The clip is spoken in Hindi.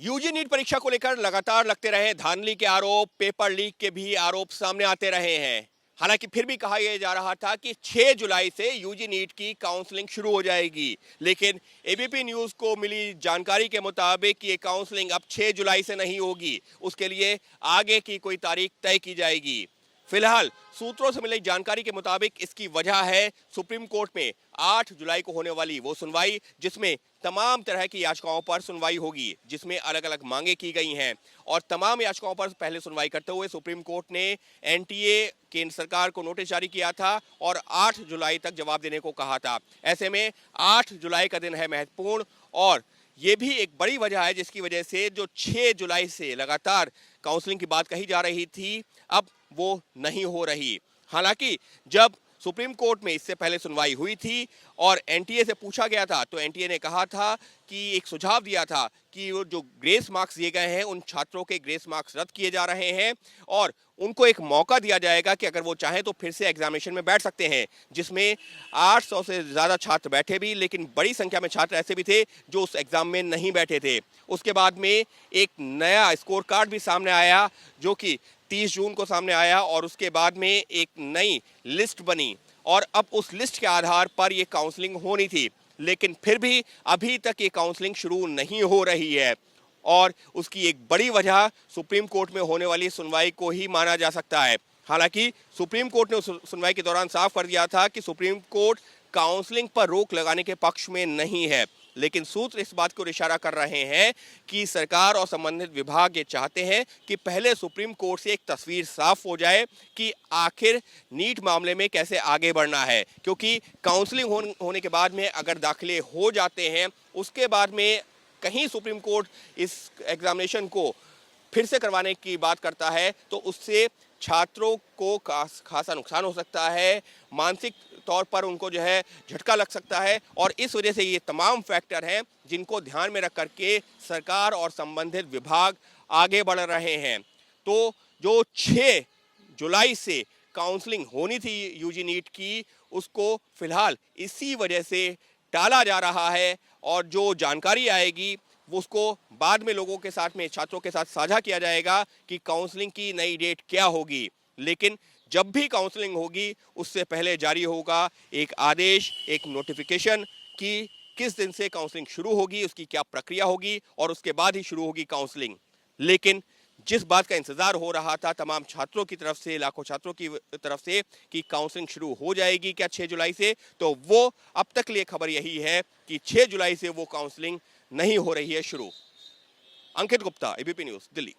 यूजी नीट परीक्षा को लेकर लगातार लगते रहे धांधली के आरोप, पेपर लीक के भी आरोप सामने आते रहे हैं। हालांकि फिर भी कहा यह जा रहा था कि 6 जुलाई से यूजी नीट की काउंसलिंग शुरू हो जाएगी, लेकिन एबीपी न्यूज को मिली जानकारी के मुताबिक ये काउंसलिंग अब 6 जुलाई से नहीं होगी, उसके लिए आगे की कोई तारीख तय की जाएगी। फिलहाल सूत्रों से मिली जानकारी के मुताबिक इसकी वजह है सुप्रीम कोर्ट में 8 जुलाई को होने वाली वो सुनवाई, जिसमें तमाम तरह की याचिकाओं पर सुनवाई होगी, जिसमें अलग अलग मांगे की गई हैं। और तमाम याचिकाओं पर पहले सुनवाई करते हुए सुप्रीम कोर्ट ने एनटीए केंद्र सरकार को नोटिस जारी किया था और 8 जुलाई तक जवाब देने को कहा था। ऐसे में 8 जुलाई का दिन है महत्वपूर्ण, और ये भी एक बड़ी वजह है जिसकी वजह से जो 6 जुलाई से लगातार काउंसलिंग की बात कही जा रही थी, अब वो नहीं हो रही। हालांकि जब सुप्रीम कोर्ट में इससे पहले सुनवाई हुई थी और एनटीए से पूछा गया था, तो एनटीए ने कहा था कि एक सुझाव दिया था कि वो जो ग्रेस मार्क्स दिए गए हैं उन छात्रों के ग्रेस मार्क्स रद्द किए जा रहे हैं और उनको एक मौका दिया जाएगा कि अगर वो चाहें तो फिर से एग्जामिनेशन में बैठ सकते हैं, जिसमें 800 से ज़्यादा छात्र बैठे भी, लेकिन बड़ी संख्या में छात्र ऐसे भी थे जो उस एग्जाम में नहीं बैठे थे। उसके बाद में एक नया स्कोर कार्ड भी सामने आया जो कि 30 जून को सामने आया और उसके बाद में एक नई लिस्ट बनी और अब उस लिस्ट के आधार पर ये काउंसलिंग होनी थी, लेकिन फिर भी अभी तक ये काउंसलिंग शुरू नहीं हो रही है। और उसकी एक बड़ी वजह सुप्रीम कोर्ट में होने वाली सुनवाई को ही माना जा सकता है। हालांकि सुप्रीम कोर्ट ने उस सुनवाई के दौरान साफ कर दिया था कि सुप्रीम कोर्ट काउंसलिंग पर रोक लगाने के पक्ष में नहीं है, लेकिन सूत्र इस बात को इशारा कर रहे हैं कि सरकार और संबंधित विभाग ये चाहते हैं कि पहले सुप्रीम कोर्ट से एक तस्वीर साफ हो जाए कि आखिर नीट मामले में कैसे आगे बढ़ना है, क्योंकि काउंसलिंग होने के बाद में अगर दाखिले हो जाते हैं, उसके बाद में कहीं सुप्रीम कोर्ट इस एग्जामिनेशन को फिर से करवाने की बात करता है तो उससे छात्रों को खासा नुकसान हो सकता है, मानसिक तौर पर उनको जो है झटका लग सकता है। और इस वजह से ये तमाम फैक्टर हैं जिनको ध्यान में रख करके सरकार और संबंधित विभाग आगे बढ़ रहे हैं। तो जो 6 जुलाई से काउंसलिंग होनी थी यूजी नीट की, उसको फिलहाल इसी वजह से टाला जा रहा है और जो जानकारी आएगी वो उसको बाद में लोगों के साथ में, छात्रों के साथ साझा किया जाएगा कि काउंसलिंग की नई डेट क्या होगी। लेकिन जब भी काउंसलिंग होगी उससे पहले जारी होगा एक आदेश, एक नोटिफिकेशन कि किस दिन से काउंसलिंग शुरू होगी, उसकी क्या प्रक्रिया होगी और उसके बाद ही शुरू होगी काउंसलिंग। लेकिन जिस बात का इंतजार हो रहा था तमाम छात्रों की तरफ से, लाखों छात्रों की तरफ से कि काउंसलिंग शुरू हो जाएगी क्या 6 जुलाई से, तो वो अब तक लिए खबर यही है कि 6 जुलाई से वो काउंसलिंग नहीं हो रही है शुरू। अंकित गुप्ता, एबीपी न्यूज, दिल्ली।